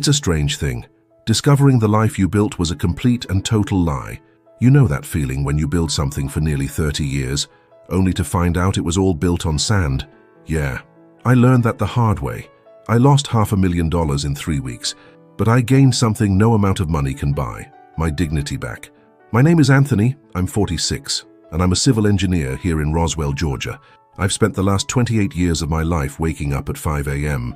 It's a strange thing. Discovering the life you built was a complete and total lie. You know that feeling when you build something for nearly 30 years, only to find out it was all built on sand? Yeah, I learned that the hard way. I lost $500,000 in 3 weeks, but I gained something no amount of money can buy: my dignity back. My name is Anthony, I'm 46, and I'm a civil engineer here in Roswell, Georgia. I've spent the last 28 years of my life waking up at 5 a.m.,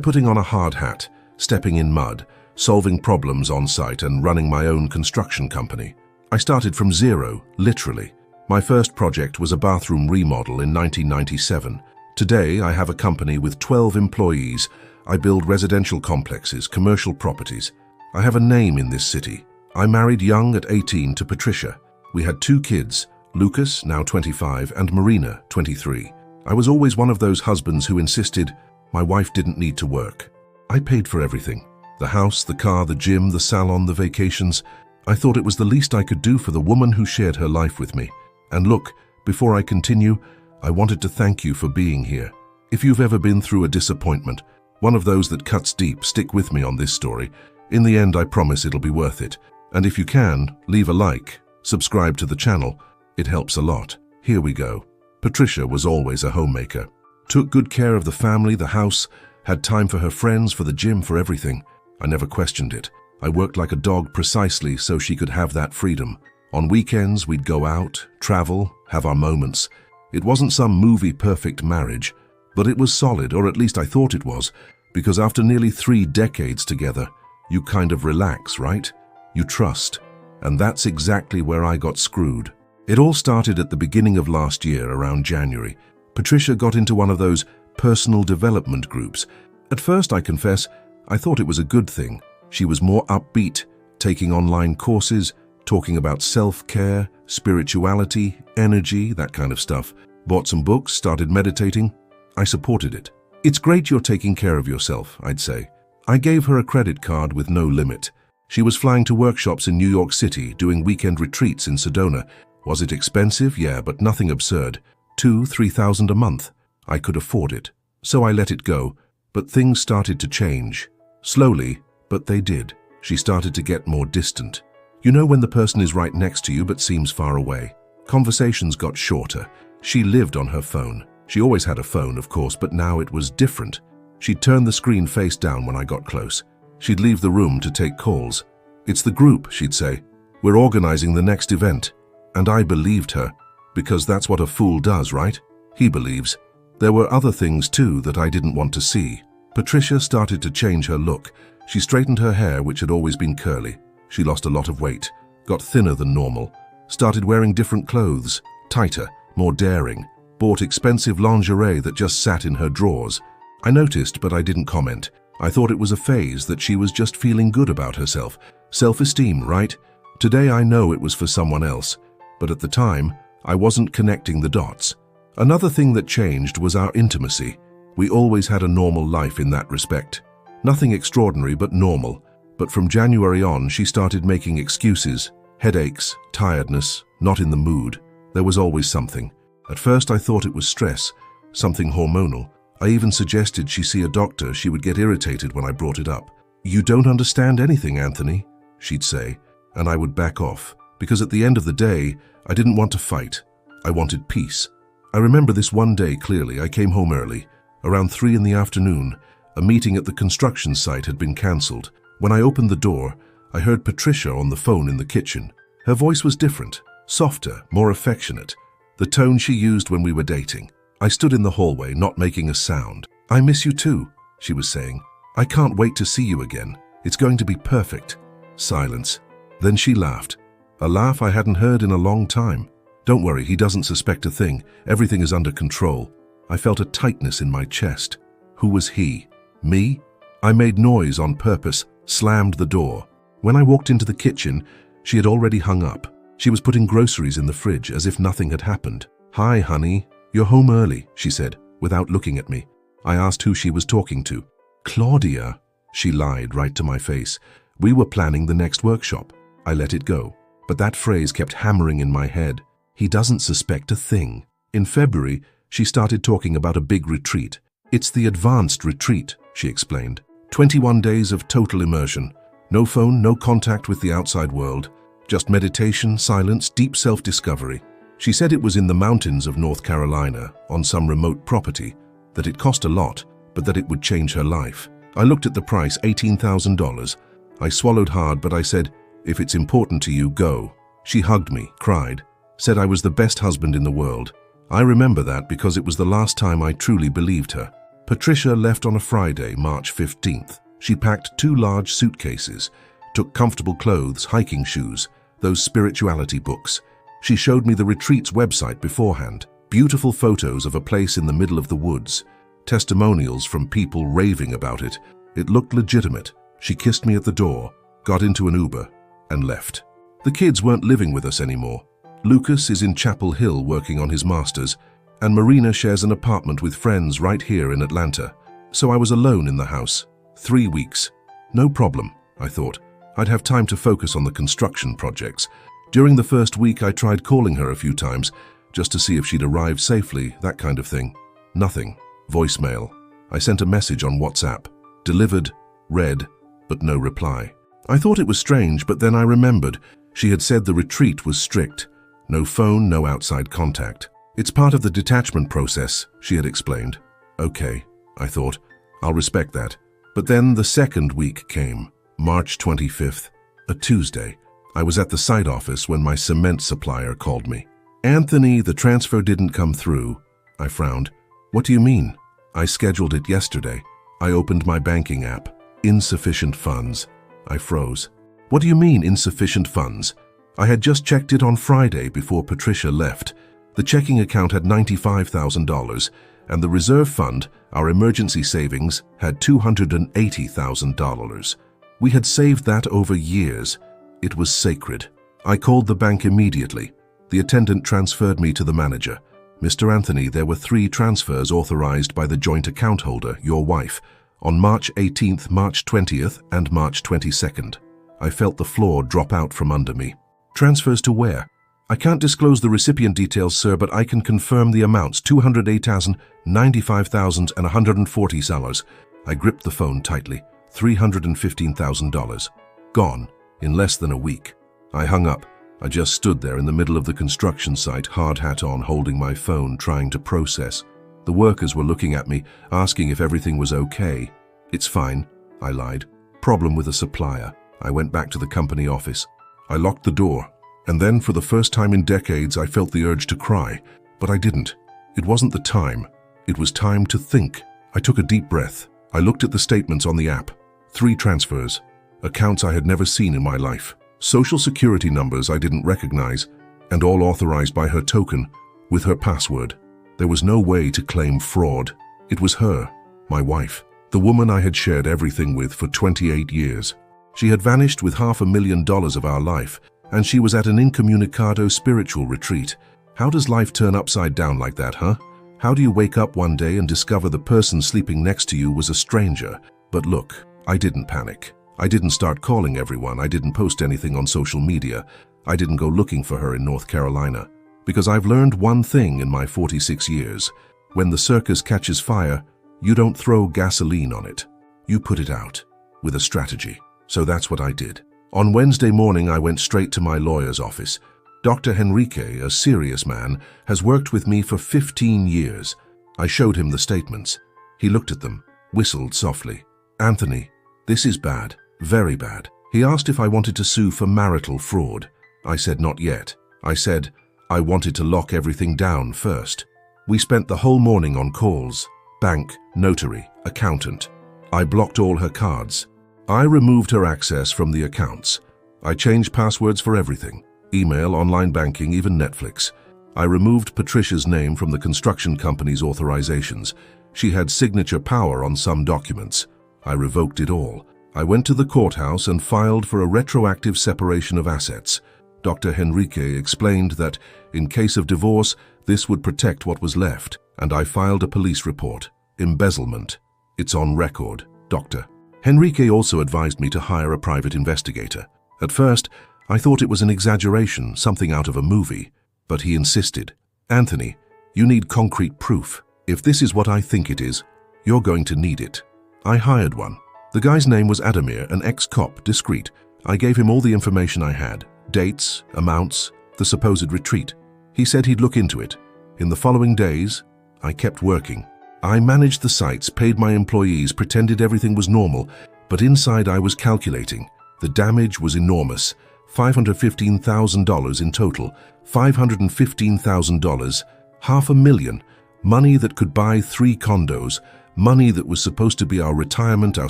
putting on a hard hat, stepping in mud, solving problems on site, and running my own construction company. I started from zero, literally. My first project was a bathroom remodel in 1997. Today, I have a company with 12 employees. I build residential complexes, commercial properties. I have a name in this city. I married young at 18 to Patricia. We had 2 kids, Lucas, now 25, and Marina, 23. I was always one of those husbands who insisted my wife didn't need to work. I paid for everything: the house, the car, the gym, the salon, the vacations. I thought it was the least I could do for the woman who shared her life with me. And look, before I continue, I wanted to thank you for being here. If you've ever been through a disappointment, one of those that cuts deep, stick with me on this story. In the end, I promise it'll be worth it. And if you can, leave a like, subscribe to the channel. It helps a lot. Here we go. Patricia was always a homemaker. Took good care of the family, the house, had time for her friends, for the gym, for everything. I never questioned it. I worked like a dog precisely so she could have that freedom. On weekends, we'd go out, travel, have our moments. It wasn't some movie-perfect marriage, but it was solid, or at least I thought it was, because after nearly 3 decades together, you kind of relax, right? You trust. And that's exactly where I got screwed. It all started at the beginning of last year, around January. Patricia got into one of those personal development groups. At first, I confess, I thought it was a good thing. She was more upbeat, taking online courses, talking about self-care, spirituality, energy, that kind of stuff. Bought some books, started meditating. I supported it. It's great you're taking care of yourself, I'd say. I gave her a credit card with no limit. She was flying to workshops in New York City, doing weekend retreats in Sedona. Was it expensive? Yeah, but nothing absurd. $2,000–3,000 a month. I could afford it. So I let it go. But things started to change. Slowly, but they did. She started to get more distant. You know when the person is right next to you but seems far away? Conversations got shorter. She lived on her phone. She always had a phone, of course, but now it was different. She'd turn the screen face down when I got close. She'd leave the room to take calls. "It's the group," she'd say. "We're organizing the next event." And I believed her, because that's what a fool does, right? He believes. There were other things too that I didn't want to see. Patricia started to change her look. She straightened her hair, which had always been curly. She lost a lot of weight, got thinner than normal, started wearing different clothes, tighter, more daring, bought expensive lingerie that just sat in her drawers. I noticed, but I didn't comment. I thought it was a phase, that she was just feeling good about herself. Self-esteem, right? Today I know it was for someone else, but at the time, I wasn't connecting the dots. Another thing that changed was our intimacy. We always had a normal life in that respect. Nothing extraordinary, but normal. But from January on, she started making excuses. Headaches, tiredness, not in the mood. There was always something. At first I thought it was stress, something hormonal. I even suggested she see a doctor. She would get irritated when I brought it up. "You don't understand anything, Anthony," she'd say, and I would back off, because at the end of the day, I didn't want to fight. I wanted peace. I remember this one day clearly. I came home early, around 3 in the afternoon. A meeting at the construction site had been cancelled. When I opened the door, I heard Patricia on the phone in the kitchen. Her voice was different, softer, more affectionate, the tone she used when we were dating. I stood in the hallway, not making a sound. "I miss you too," she was saying. "I can't wait to see you again. It's going to be perfect." Silence. Then she laughed. A laugh I hadn't heard in a long time. "Don't worry, he doesn't suspect a thing. Everything is under control." I felt a tightness in my chest. Who was he? Me? I made noise on purpose, slammed the door. When I walked into the kitchen, she had already hung up. She was putting groceries in the fridge as if nothing had happened. "Hi, honey. You're home early," she said, without looking at me. I asked who she was talking to. "Claudia," she lied right to my face. "We were planning the next workshop." I let it go, but that phrase kept hammering in my head. He doesn't suspect a thing. In February, she started talking about a big retreat. "It's the advanced retreat," she explained. 21 days of total immersion. No phone, no contact with the outside world. Just meditation, silence, deep self-discovery. She said it was in the mountains of North Carolina, on some remote property, that it cost a lot, but that it would change her life. I looked at the price, $18,000. I swallowed hard, but I said, "If it's important to you, go." She hugged me, cried, said I was the best husband in the world. I remember that because it was the last time I truly believed her. Patricia left on a Friday, March 15th. She packed 2 large suitcases, took comfortable clothes, hiking shoes, those spirituality books. She showed me the retreat's website beforehand, beautiful photos of a place in the middle of the woods, testimonials from people raving about it. It looked legitimate. She kissed me at the door, got into an Uber, and left. The kids weren't living with us anymore. Lucas is in Chapel Hill working on his master's, and Marina shares an apartment with friends right here in Atlanta. So I was alone in the house. 3 weeks. No problem, I thought. I'd have time to focus on the construction projects. During the first week, I tried calling her a few times, just to see if she'd arrived safely, that kind of thing. Nothing. Voicemail. I sent a message on WhatsApp. Delivered, read, but no reply. I thought it was strange, but then I remembered. She had said the retreat was strict. No phone, no outside contact. It's part of the detachment process, she had explained. Okay, I thought, I'll respect that. But then the second week came, March 25th, a Tuesday. I was at the site office when my cement supplier called me. "Anthony, the transfer didn't come through." I frowned. "What do you mean?" "I scheduled it yesterday." I opened my banking app. "Insufficient funds." I froze. "What do you mean, insufficient funds?" I had just checked it on Friday before Patricia left. The checking account had $95,000, and the reserve fund, our emergency savings, had $280,000. We had saved that over years. It was sacred. I called the bank immediately. The attendant transferred me to the manager. "Mr. Anthony, there were 3 transfers authorized by the joint account holder, your wife, on March 18th, March 20th, and March 22nd. I felt the floor drop out from under me. "Transfers to where?" "I can't disclose the recipient details, sir, but I can confirm the amounts, $208,000, $95,000, and $140. I gripped the phone tightly. $315,000. Gone, in less than a week. I hung up. I just stood there in the middle of the construction site, hard hat on, holding my phone, trying to process. The workers were looking at me, asking if everything was okay. "It's fine," I lied. "Problem with a supplier." I went back to the company office. I locked the door, and then for the first time in decades I felt the urge to cry, but I didn't. It wasn't the time. It was time to think. I took a deep breath. I looked at the statements on the app. 3 transfers. Accounts I had never seen in my life. Social security numbers I didn't recognize, and all authorized by her token, with her password. There was no way to claim fraud. It was her, my wife, the woman I had shared everything with for 28 years. She had vanished with $500,000 of our life, and she was at an incommunicado spiritual retreat. How does life turn upside down like that, huh? How do you wake up one day and discover the person sleeping next to you was a stranger? But look, I didn't panic. I didn't start calling everyone. I didn't post anything on social media. I didn't go looking for her in North Carolina. Because I've learned one thing in my 46 years. When the circus catches fire, you don't throw gasoline on it. You put it out with a strategy. So that's what I did. On Wednesday morning, I went straight to my lawyer's office. Dr. Henrique, a serious man, has worked with me for 15 years. I showed him the statements. He looked at them, whistled softly. "Anthony, this is bad, very bad." He asked if I wanted to sue for marital fraud. I said not yet. I said I wanted to lock everything down first. We spent the whole morning on calls. Bank, notary, accountant. I blocked all her cards. I removed her access from the accounts. I changed passwords for everything. Email, online banking, even Netflix. I removed Patricia's name from the construction company's authorizations. She had signature power on some documents. I revoked it all. I went to the courthouse and filed for a retroactive separation of assets. Dr. Henrique explained that, in case of divorce, this would protect what was left, and I filed a police report. Embezzlement. It's on record, Doctor. Henrique also advised me to hire a private investigator. At first, I thought it was an exaggeration, something out of a movie, but he insisted. "Anthony, you need concrete proof. If this is what I think it is, you're going to need it." I hired one. The guy's name was Adamir, an ex-cop, discreet. I gave him all the information I had, dates, amounts, the supposed retreat. He said he'd look into it. In the following days, I kept working. I managed the sites, paid my employees, pretended everything was normal, but inside I was calculating. The damage was enormous. $515,000 in total. $515,000, $500,000. Money that could buy 3 condos. Money that was supposed to be our retirement, our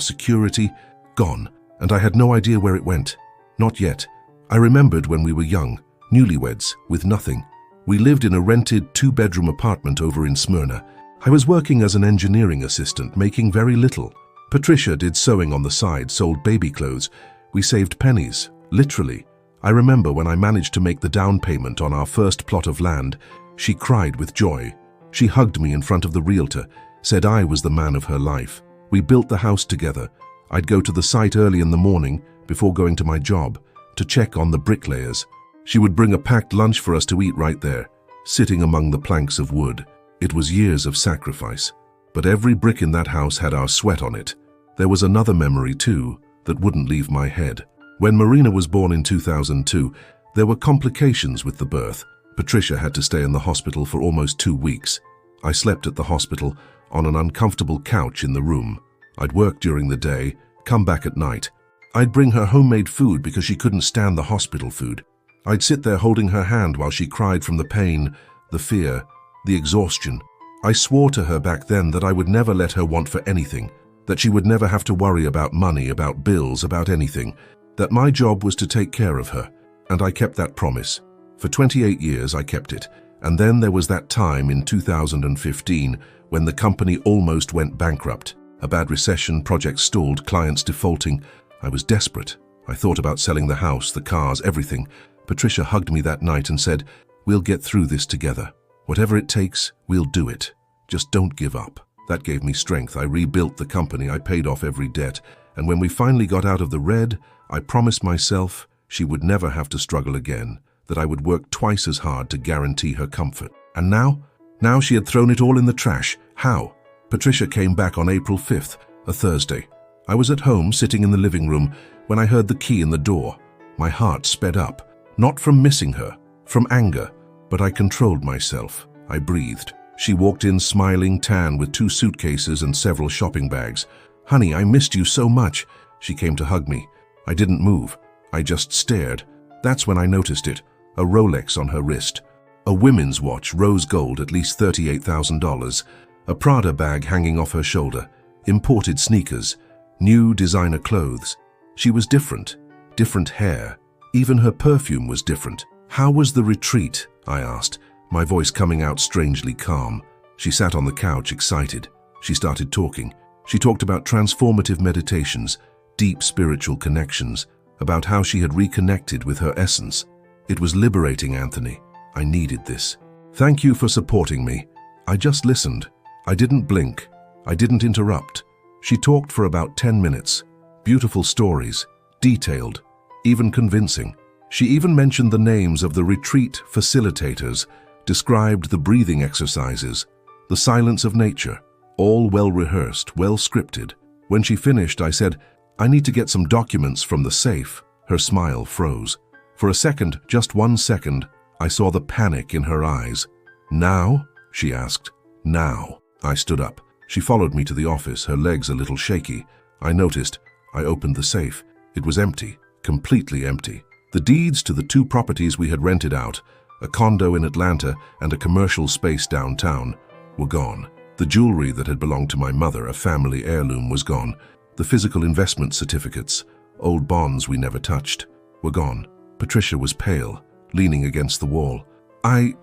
security. Gone. And I had no idea where it went. Not yet. I remembered when we were young, newlyweds, with nothing. We lived in a rented 2-bedroom apartment over in Smyrna. I was working as an engineering assistant, making very little. Patricia did sewing on the side, sold baby clothes. We saved pennies, literally. I remember when I managed to make the down payment on our first plot of land, she cried with joy. She hugged me in front of the realtor, said I was the man of her life. We built the house together. I'd go to the site early in the morning, before going to my job, to check on the bricklayers. She would bring a packed lunch for us to eat right there, sitting among the planks of wood. It was years of sacrifice, but every brick in that house had our sweat on it. There was another memory too, that wouldn't leave my head. When Marina was born in 2002, there were complications with the birth. Patricia had to stay in the hospital for almost 2 weeks. I slept at the hospital on an uncomfortable couch in the room. I'd work during the day, come back at night. I'd bring her homemade food because she couldn't stand the hospital food. I'd sit there holding her hand while she cried from the pain, the fear, the exhaustion. I swore to her back then that I would never let her want for anything, that she would never have to worry about money, about bills, about anything, that my job was to take care of her, and I kept that promise. For 28 years I kept it, and then there was that time in 2015 when the company almost went bankrupt. A bad recession, projects stalled, clients defaulting. I was desperate. I thought about selling the house, the cars, everything. Patricia hugged me that night and said, "We'll get through this together. Whatever it takes, we'll do it. Just don't give up." That gave me strength. I rebuilt the company, I paid off every debt, and when we finally got out of the red, I promised myself she would never have to struggle again, that I would work twice as hard to guarantee her comfort. And now she had thrown it all in the trash. How? Patricia came back on April 5th, a Thursday. I was at home, sitting in the living room, when I heard the key in the door. My heart sped up, not from missing her, from anger, but I controlled myself. I breathed. She walked in smiling, tan, with 2 suitcases and several shopping bags. "Honey, I missed you so much." She came to hug me. I didn't move. I just stared. That's when I noticed it. A Rolex on her wrist. A women's watch, rose gold, at least $38,000. A Prada bag hanging off her shoulder. Imported sneakers. New designer clothes. She was different. Different hair. Even her perfume was different. "How was the retreat?" I asked, my voice coming out strangely calm. She sat on the couch, excited. She started talking. She talked about transformative meditations, deep spiritual connections, about how she had reconnected with her essence. It was liberating, Anthony. I needed this. "Thank you for supporting me." I just listened. I didn't blink. I didn't interrupt. She talked for about 10 minutes. Beautiful stories, detailed, even convincing. She even mentioned the names of the retreat facilitators, described the breathing exercises, the silence of nature, all well-rehearsed, well-scripted. When she finished, I said, "I need to get some documents from the safe." Her smile froze. For a second, just 1 second, I saw the panic in her eyes. "Now?" she asked. "Now." I stood up. She followed me to the office, her legs a little shaky. I noticed. I opened the safe. It was empty, completely empty. The deeds to the 2 properties we had rented out, a condo in Atlanta and a commercial space downtown, were gone. The jewelry that had belonged to my mother, a family heirloom, was gone. The physical investment certificates, old bonds we never touched, were gone. Patricia was pale, leaning against the wall. I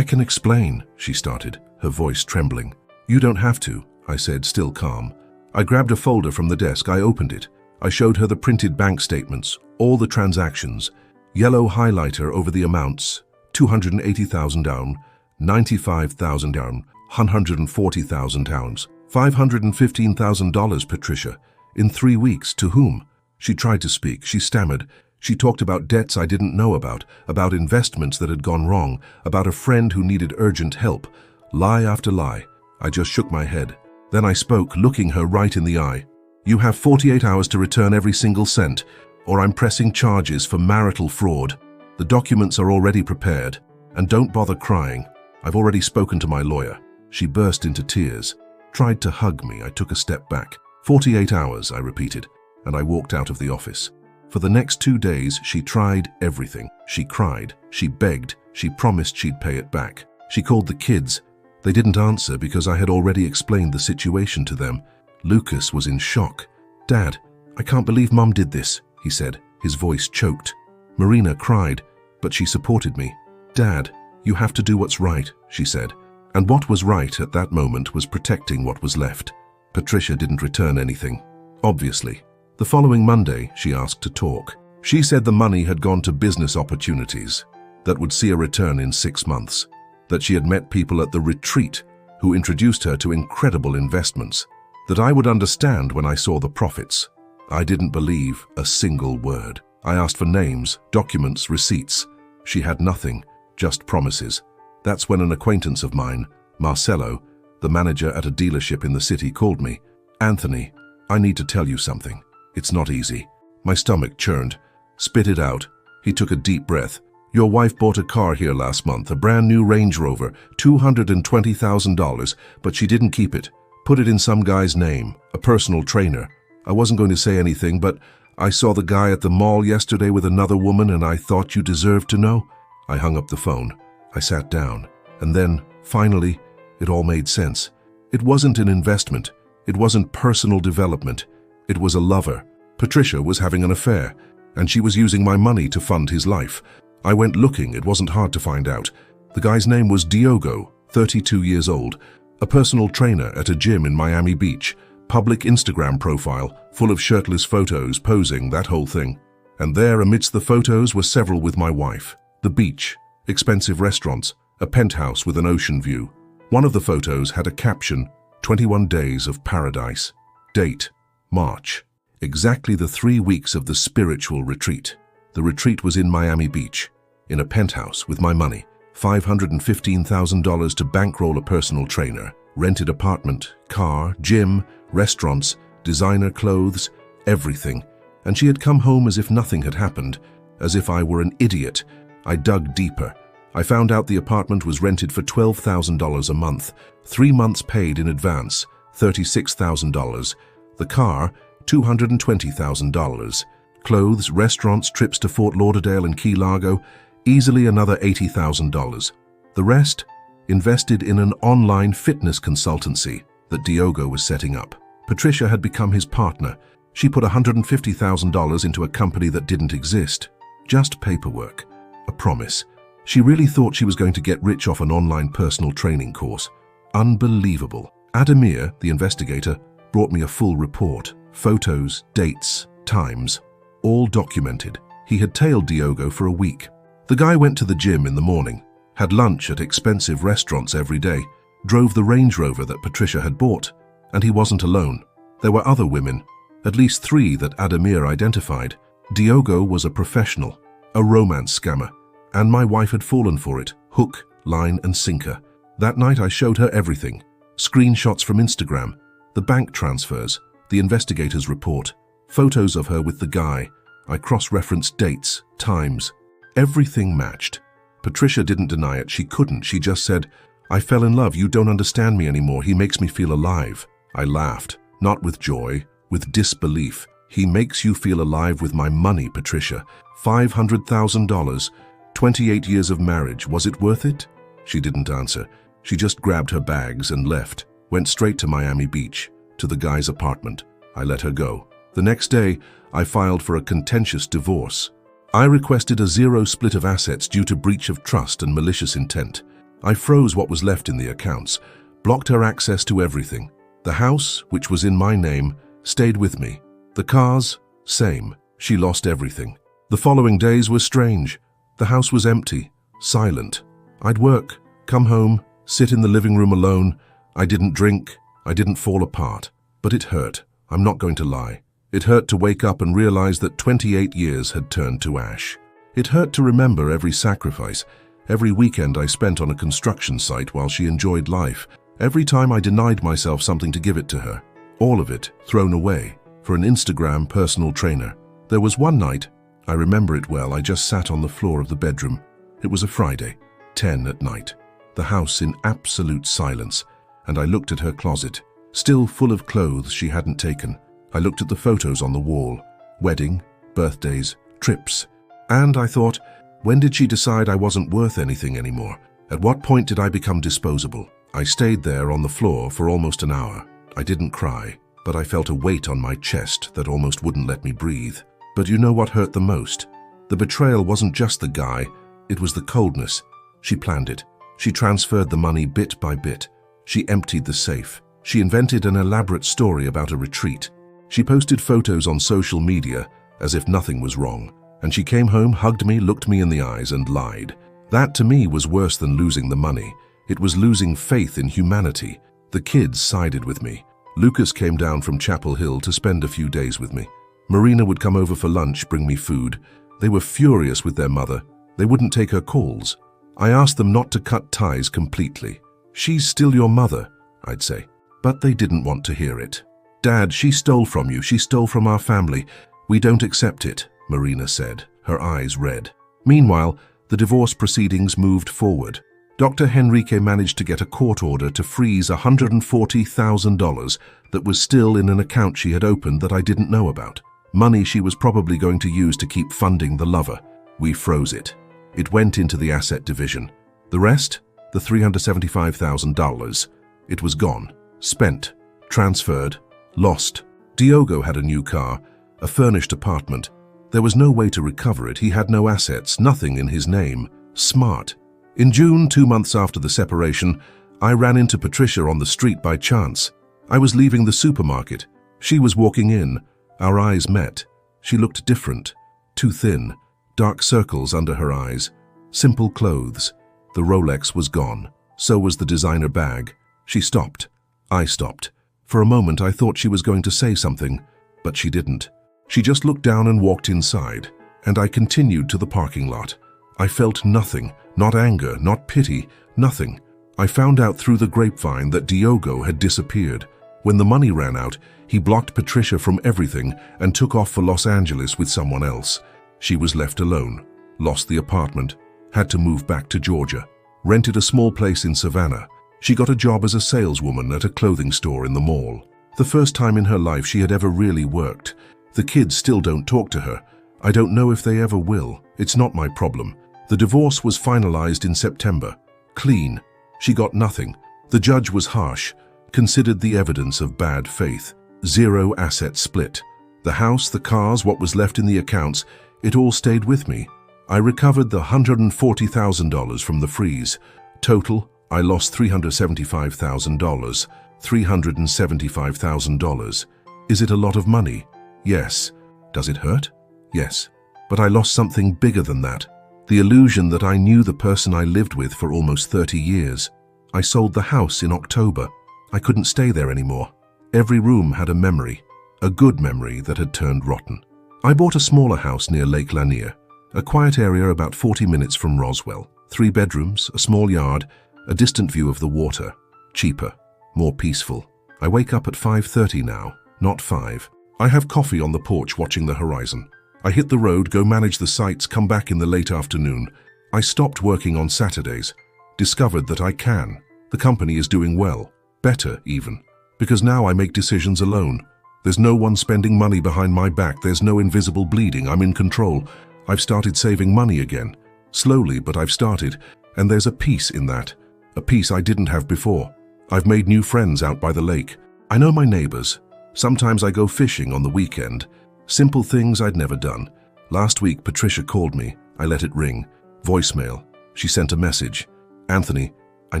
can explain," she started, her voice trembling. "You don't have to," I said, still calm. I grabbed a folder from the desk. I opened it. I showed her the printed bank statements, all the transactions, yellow highlighter over the amounts, $280,000 down, $95,000 down, $140,000 down, $515,000, Patricia. In 3 weeks, to whom? She tried to speak. She stammered. She talked about debts I didn't know about investments that had gone wrong, about a friend who needed urgent help. Lie after lie. I just shook my head. Then I spoke, looking her right in the eye. You have 48 hours to return every single cent, or I'm pressing charges for marital fraud. The documents are already prepared, and don't bother crying. I've already spoken to my lawyer." She burst into tears, tried to hug me. I took a step back. 48 hours, I repeated, and I walked out of the office. For the next 2 days, she tried everything. She cried, she begged, she promised she'd pay it back. She called the kids. They didn't answer because I had already explained the situation to them. Lucas was in shock. "Dad, I can't believe Mum did this," he said, his voice choked. Marina cried, but she supported me. "Dad, you have to do what's right," she said. And what was right at that moment was protecting what was left. Patricia didn't return anything, obviously. The following Monday, she asked to talk. She said the money had gone to business opportunities that would see a return in 6 months, that she had met people at the retreat who introduced her to incredible investments, that I would understand when I saw the profits. I didn't believe a single word. I asked for names, documents, receipts. She had nothing, just promises. That's when an acquaintance of mine, Marcelo, the manager at a dealership in the city, called me. "Anthony, I need to tell you something. It's not easy." My stomach churned. "Spit it out." He took a deep breath. "Your wife bought a car here last month, a brand new Range Rover, $220,000, but she didn't keep it. Put it in some guy's name, a personal trainer. I wasn't going to say anything, but I saw the guy at the mall yesterday with another woman and I thought you deserved to know." I hung up the phone. I sat down, and then, finally, it all made sense. It wasn't an investment. It wasn't personal development. It was a lover. Patricia was having an affair, and she was using my money to fund his life. I went looking. It wasn't hard to find out. The guy's name was Diogo, 32 years old, a personal trainer at a gym in Miami Beach, public Instagram profile, full of shirtless photos, posing, that whole thing. And there, amidst the photos, were several with my wife. The beach, expensive restaurants, a penthouse with an ocean view. One of the photos had a caption, 21 days of paradise. Date, March. Exactly the 3 weeks of the spiritual retreat. The retreat was in Miami Beach, in a penthouse with my money. $515,000 to bankroll a personal trainer, rented apartment, car, gym, restaurants, designer clothes, everything. And she had come home as if nothing had happened, as if I were an idiot. I dug deeper. I found out the apartment was rented for $12,000 a month, 3 months paid in advance, $36,000. The car, $220,000. Clothes, restaurants, trips to Fort Lauderdale and Key Largo, easily another $80,000. The rest, invested in an online fitness consultancy that Diogo was setting up. Patricia had become his partner. She put $150,000 into a company that didn't exist. Just paperwork. A promise. She really thought she was going to get rich off an online personal training course. Unbelievable. Ademir, the investigator, brought me a full report. Photos, dates, times, all documented. He had tailed Diogo for a week. The guy went to the gym in the morning, had lunch at expensive restaurants every day, drove the Range Rover that Patricia had bought, and he wasn't alone. There were other women, at least 3 that Ademir identified. Diogo was a professional, a romance scammer, and my wife had fallen for it, hook, line, and sinker. That night I showed her everything. Screenshots from Instagram, the bank transfers, the investigator's report, photos of her with the guy. I cross-referenced dates, times. Everything matched. Patricia didn't deny it. She couldn't. She just said, "I fell in love. You don't understand me anymore. He makes me feel alive." I laughed, not with joy, with disbelief. "He makes you feel alive with my money, Patricia. $500,000, 28 years of marriage. Was it worth it?" She didn't answer. She just grabbed her bags and left, went straight to Miami Beach, to the guy's apartment. I let her go. The next day, I filed for a contentious divorce. I requested a 0 split of assets due to breach of trust and malicious intent. I froze what was left in the accounts, blocked her access to everything. The house, which was in my name, stayed with me. The cars, same. She lost everything. The following days were strange. The house was empty, silent. I'd work, come home, sit in the living room alone. I didn't drink. I didn't fall apart. But it hurt. I'm not going to lie. It hurt to wake up and realize that 28 years had turned to ash. It hurt to remember every sacrifice, every weekend I spent on a construction site while she enjoyed life, every time I denied myself something to give it to her. All of it thrown away, for an Instagram personal trainer. There was one night, I remember it well, I just sat on the floor of the bedroom. It was a Friday, 10 at night. The house in absolute silence, and I looked at her closet, still full of clothes she hadn't taken. I looked at the photos on the wall, wedding, birthdays, trips, and I thought, when did she decide I wasn't worth anything anymore? At what point did I become disposable? I stayed there on the floor for almost an hour. I didn't cry, but I felt a weight on my chest that almost wouldn't let me breathe. But you know what hurt the most? The betrayal wasn't just the guy, it was the coldness. She planned it. She transferred the money bit by bit. She emptied the safe. She invented an elaborate story about a retreat. She posted photos on social media as if nothing was wrong. And she came home, hugged me, looked me in the eyes, and lied. That to me was worse than losing the money. It was losing faith in humanity. The kids sided with me. Lucas came down from Chapel Hill to spend a few days with me. Marina would come over for lunch, bring me food. They were furious with their mother. They wouldn't take her calls. I asked them not to cut ties completely. "She's still your mother," I'd say. But they didn't want to hear it. "Dad, she stole from you. She stole from our family. We don't accept it," Marina said, her eyes red. Meanwhile, the divorce proceedings moved forward. Dr. Henrique managed to get a court order to freeze $140,000 that was still in an account she had opened that I didn't know about. Money she was probably going to use to keep funding the lover. We froze it. It went into the asset division. The rest? The $375,000. It was gone, spent, transferred, lost. Diogo had a new car, a furnished apartment. There was no way to recover it. He had no assets, nothing in his name. Smart. In June, 2 months after the separation, I ran into Patricia on the street by chance. I was leaving the supermarket. She was walking in. Our eyes met. She looked different, too thin, dark circles under her eyes, simple clothes. The Rolex was gone. So was the designer bag. She stopped. I stopped. For a moment, I thought she was going to say something, but she didn't. She just looked down and walked inside, and I continued to the parking lot. I felt nothing, not anger, not pity, nothing. I found out through the grapevine that Diogo had disappeared. When the money ran out, he blocked Patricia from everything and took off for Los Angeles with someone else. She was left alone, lost the apartment, had to move back to Georgia, rented a small place in Savannah. She got a job as a saleswoman at a clothing store in the mall. The first time in her life she had ever really worked. The kids still don't talk to her. I don't know if they ever will. It's not my problem. The divorce was finalized in September. Clean. She got nothing. The judge was harsh, considered the evidence of bad faith. 0 asset split. The house, the cars, what was left in the accounts, it all stayed with me. I recovered the $140,000 from the freeze. Total, I lost $375,000. $375,000. Is it a lot of money? Yes. Does it hurt? Yes. But I lost something bigger than that. The illusion that I knew the person I lived with for almost 30 years. I sold the house in October. I couldn't stay there anymore. Every room had a memory, a good memory that had turned rotten. I bought a smaller house near Lake Lanier, a quiet area about 40 minutes from Roswell. 3 bedrooms, a small yard, a distant view of the water. Cheaper, more peaceful. I wake up at 5:30 now, not 5. I have coffee on the porch watching the horizon. I hit the road, go manage the sites, come back in the late afternoon. I stopped working on Saturdays, discovered that I can. The company is doing well, better even, because now I make decisions alone. There's no one spending money behind my back, there's no invisible bleeding, I'm in control. I've started saving money again. Slowly, but I've started, and there's a peace in that, a peace I didn't have before. I've made new friends out by the lake. I know my neighbors. Sometimes I go fishing on the weekend. Simple things I'd never done. Last week, Patricia called me. I let it ring. Voicemail. She sent a message. "Anthony, I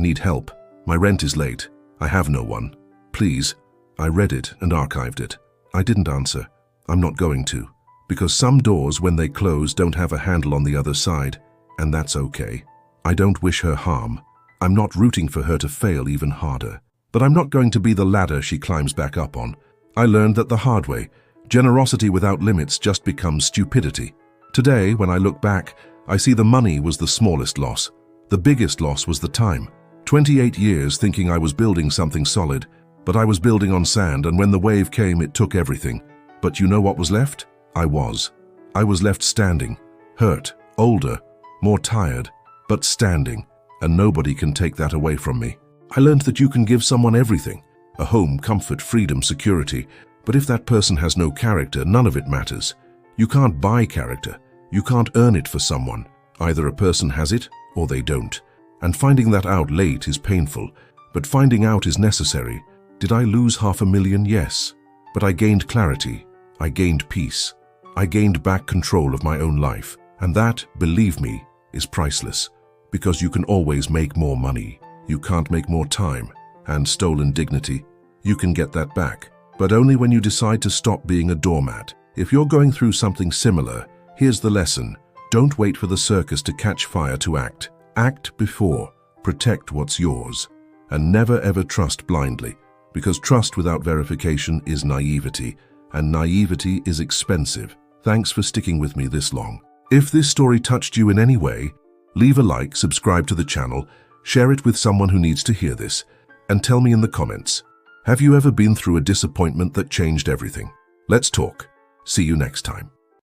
need help. My rent is late. I have no one. Please." I read it and archived it. I didn't answer. I'm not going to. Because some doors, when they close, don't have a handle on the other side. And that's okay. I don't wish her harm. I'm not rooting for her to fail even harder. But I'm not going to be the ladder she climbs back up on. I learned that the hard way. Generosity without limits just becomes stupidity. Today, when I look back, I see the money was the smallest loss. The biggest loss was the time. 28 years thinking I was building something solid, but I was building on sand, and when the wave came, it took everything. But you know what was left? I was left standing, hurt, older, more tired, but standing, and nobody can take that away from me. I learned that you can give someone everything, a home, comfort, freedom, security, but if that person has no character, none of it matters. You can't buy character. You can't earn it for someone. Either a person has it or they don't. And finding that out late is painful, but finding out is necessary. Did I lose $500,000? Yes. But I gained clarity. I gained peace. I gained back control of my own life. And that, believe me, is priceless. Because you can always make more money. You can't make more time. And stolen dignity. You can get that back. But only when you decide to stop being a doormat. If you're going through something similar, here's the lesson. Don't wait for the circus to catch fire to act. Act before. Protect what's yours. And never ever trust blindly. Because trust without verification is naivety. And naivety is expensive. Thanks for sticking with me this long. If this story touched you in any way, leave a like, subscribe to the channel, share it with someone who needs to hear this, and tell me in the comments, have you ever been through a disappointment that changed everything? Let's talk. See you next time.